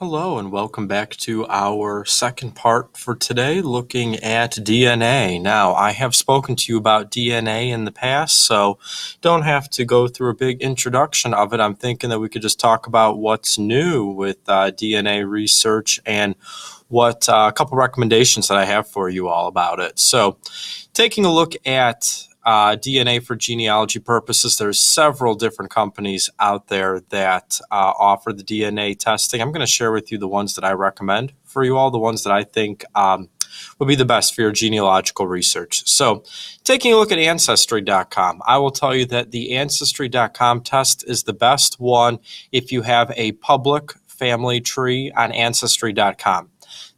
Hello and welcome back to our second part for today, looking at DNA. Now, I have spoken to you about DNA in the past, so don't have to go through a big introduction of it. I'm thinking that we could just talk about what's new with DNA research and what a couple recommendations that I have for you all about it. So, taking a look at DNA for genealogy purposes, there's several different companies out there that offer the DNA testing. I'm going to share with you the ones that I recommend for you all, the ones that I think would be the best for your genealogical research. So taking a look at Ancestry.com, I will tell you that the Ancestry.com test is the best one if you have a public family tree on Ancestry.com.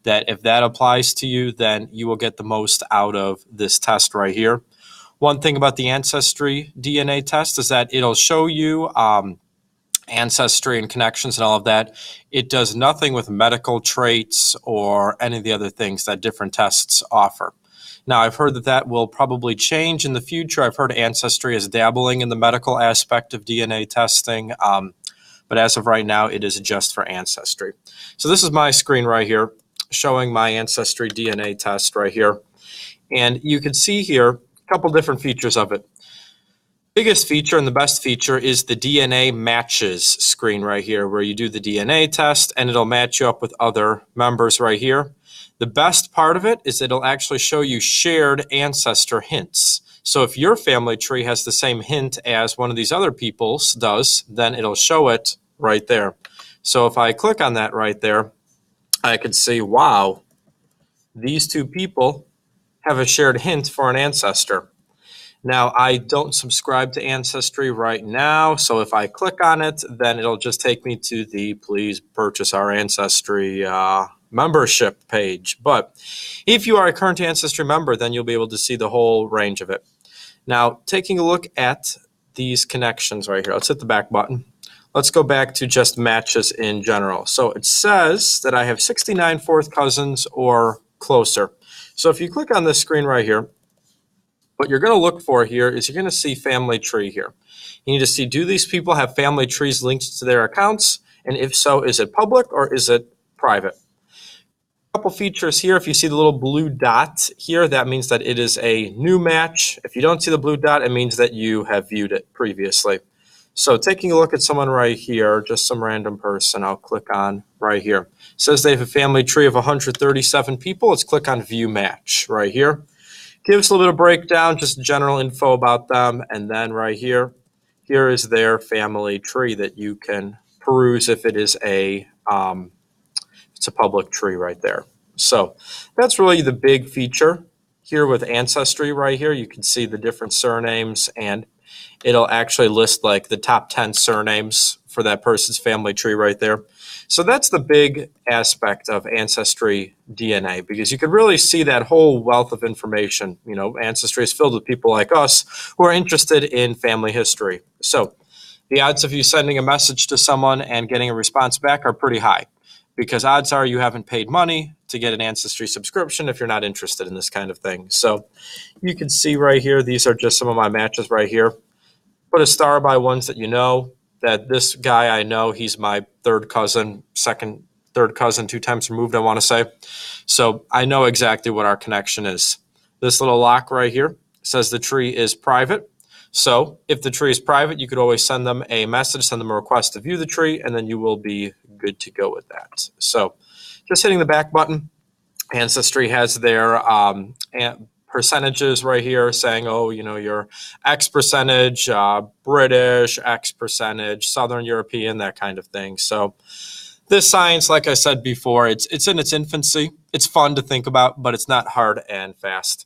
That if that applies to you, then you will get the most out of this test right here. One thing about the Ancestry DNA test is that it'll show you ancestry and connections and all of that. It does nothing with medical traits or any of the other things that different tests offer. Now, I've heard that that will probably change in the future. I've heard Ancestry is dabbling in the medical aspect of DNA testing, but as of right now, it is just for Ancestry. So this is my screen right here showing my Ancestry DNA test right here. And you can see here couple different features of it. Biggest feature and the best feature is the DNA matches screen right here, where you do the DNA test and it'll match you up with other members right here. The best part of it is it'll actually show you shared ancestor hints. So if your family tree has the same hint as one of these other people's does, then it'll show it right there. So if I click on that right there, I can see, wow, these two people have a shared hint for an ancestor. Now, I don't subscribe to Ancestry right now, so if I click on it, then it'll just take me to the please purchase our Ancestry membership page. But if you are a current Ancestry member, then you'll be able to see the whole range of it. Now, taking a look at these connections right here, let's hit the back button. Let's go back to just matches in general. So it says that I have 69 fourth cousins or closer. So if you click on this screen right here, what you're going to look for here is you're going to see family tree here. You need to see, do these people have family trees linked to their accounts? And if so, is it public or is it private? A couple features here. If you see the little blue dot here, that means that it is a new match. If you don't see the blue dot, it means that you have viewed it previously. So taking a look at someone right here, just some random person, I'll click on right here. It says they have a family tree of 137 people. Let's click on View Match right here. Gives a little bit of breakdown, just general info about them. And then right here, here is their family tree that you can peruse if it is it's a public tree right there. So that's really the big feature here with Ancestry right here. You can see the different surnames and it'll actually list like the top 10 surnames for that person's family tree right there. So that's the big aspect of Ancestry DNA, because you can really see that whole wealth of information. You know, Ancestry is filled with people like us who are interested in family history. So the odds of you sending a message to someone and getting a response back are pretty high, because odds are you haven't paid money to get an Ancestry subscription if you're not interested in this kind of thing. So you can see right here, these are just some of my matches right here. Put a star by ones that you know, that this guy I know, he's my third cousin, third cousin, 2 times removed, I want to say. So I know exactly what our connection is. This little lock right here says the tree is private. So if the tree is private, you could always send them a message, send them a request to view the tree, and then you will be good to go with that. So just hitting the back button. Ancestry has their percentages right here saying, oh, you know, you're X percentage British, X percentage Southern European, that kind of thing. So this science, like I said before, it's in its infancy. It's fun to think about, but it's not hard and fast.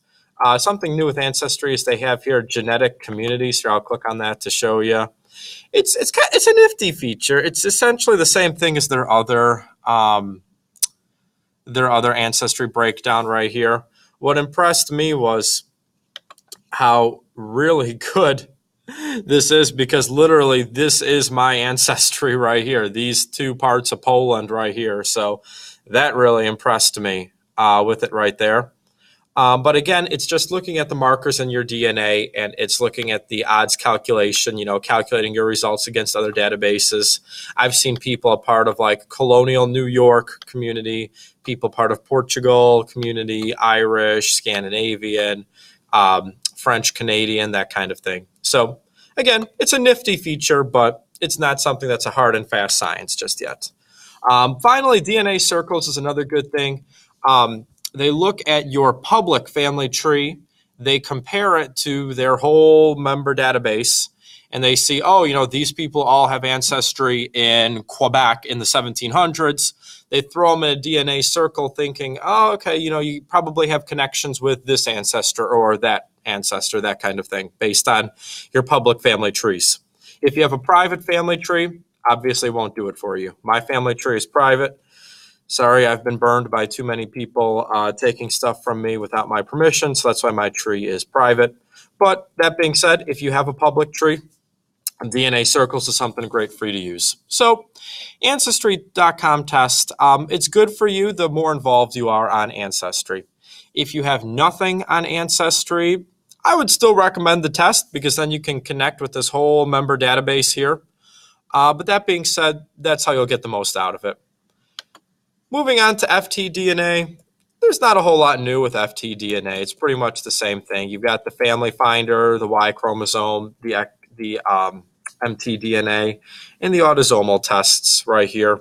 Something new with Ancestry is they have here genetic communities. Here, I'll click on that to show you. It's a nifty feature. It's essentially the same thing as their other Ancestry breakdown right here. What impressed me was how really good this is, because literally this is my ancestry right here, these 2 parts of Poland right here. So that really impressed me with it right there. But again, it's just looking at the markers in your DNA, and it's looking at the odds calculation, calculating your results against other databases. I've seen people a part of like colonial New York community, people part of Portugal community, Irish, Scandinavian, French, Canadian, that kind of thing. So again, it's a nifty feature, but it's not something that's a hard and fast science just yet. Finally, DNA circles is another good thing. They look at your public family tree, they compare it to their whole member database, and they see, oh, these people all have ancestry in Quebec in the 1700s. They throw them in a DNA circle thinking, oh, okay, you probably have connections with this ancestor or that ancestor, that kind of thing, based on your public family trees. If you have a private family tree, obviously won't do it for you. My family tree is private. Sorry, I've been burned by too many people taking stuff from me without my permission, so that's why my tree is private. But that being said, if you have a public tree, DNA Circles is something great for you to use. So, Ancestry.com test, it's good for you the more involved you are on Ancestry. If you have nothing on Ancestry, I would still recommend the test because then you can connect with this whole member database here. But that being said, that's how you'll get the most out of it. Moving on to FTDNA, there's not a whole lot new with FTDNA. It's pretty much the same thing. You've got the family finder, the Y chromosome, the mtDNA, and the autosomal tests right here.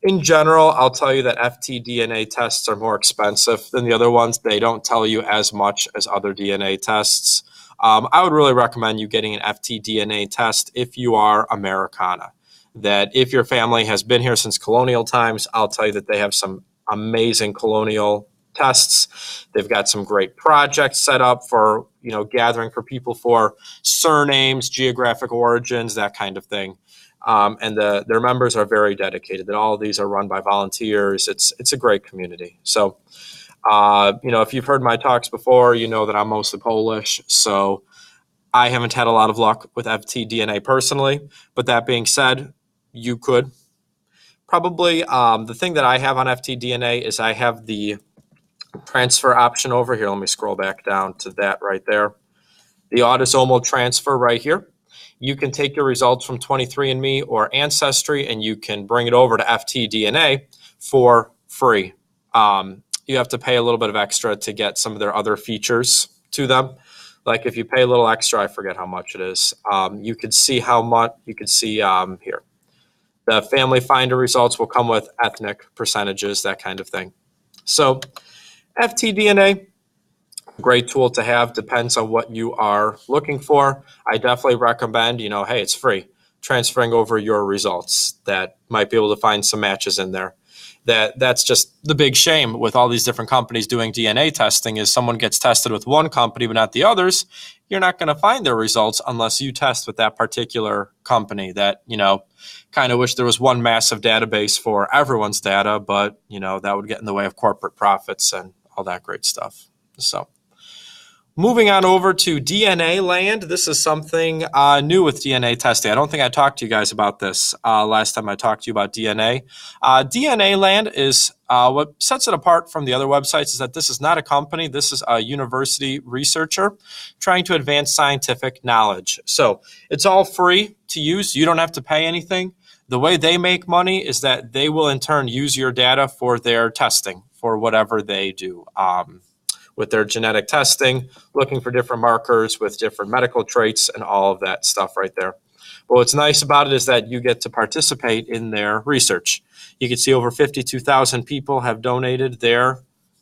In general, I'll tell you that FTDNA tests are more expensive than the other ones. They don't tell you as much as other DNA tests. I would really recommend you getting an FTDNA test if you are Americana. That if your family has been here since colonial times, I'll tell you that they have some amazing colonial tests. They've got some great projects set up for, gathering for people for surnames, geographic origins, that kind of thing. And their members are very dedicated. That all of these are run by volunteers. It's a great community. So, if you've heard my talks before, you know that I'm mostly Polish. So I haven't had a lot of luck with FTDNA personally. But that being said, you could. Probably the thing that I have on FTDNA is I have the transfer option over here. Let me scroll back down to that right there. The autosomal transfer right here. You can take your results from 23andMe or Ancestry and you can bring it over to FTDNA for free. You have to pay a little bit of extra to get some of their other features to them. Like if you pay a little extra, I forget how much it is. You could see how much, you could see here. The family finder results will come with ethnic percentages, that kind of thing. So FTDNA, great tool to have, depends on what you are looking for. I definitely recommend, hey, it's free, transferring over your results that might be able to find some matches in there. That's just the big shame with all these different companies doing DNA testing is someone gets tested with one company but not the others. You're not going to find their results unless you test with that particular company. That, kind of wish there was one massive database for everyone's data, but, that would get in the way of corporate profits and all that great stuff. So moving on over to DNA land. This is something new with DNA testing. I don't think I talked to you guys about this last time I talked to you about DNA. DNA land is what sets it apart from the other websites is that this is not a company. This is a university researcher trying to advance scientific knowledge. So it's all free to use. You don't have to pay anything. The way they make money is that they will in turn use your data for their testing for whatever they do. With their genetic testing, looking for different markers with different medical traits and all of that stuff right there. But what's nice about it is that you get to participate in their research. You can see over 52,000 people have donated their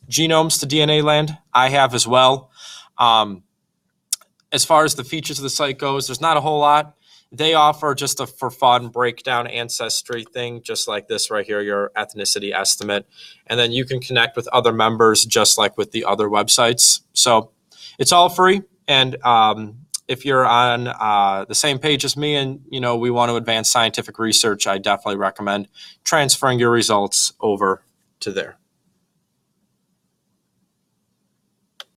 genomes to DNA Land. I have as well. As far as the features of the site goes, there's not a whole lot. They offer just a for fun breakdown ancestry thing, just like this right here, your ethnicity estimate. And then you can connect with other members just like with the other websites. So it's all free. And if you're on the same page as me and, we want to advance scientific research, I definitely recommend transferring your results over to there.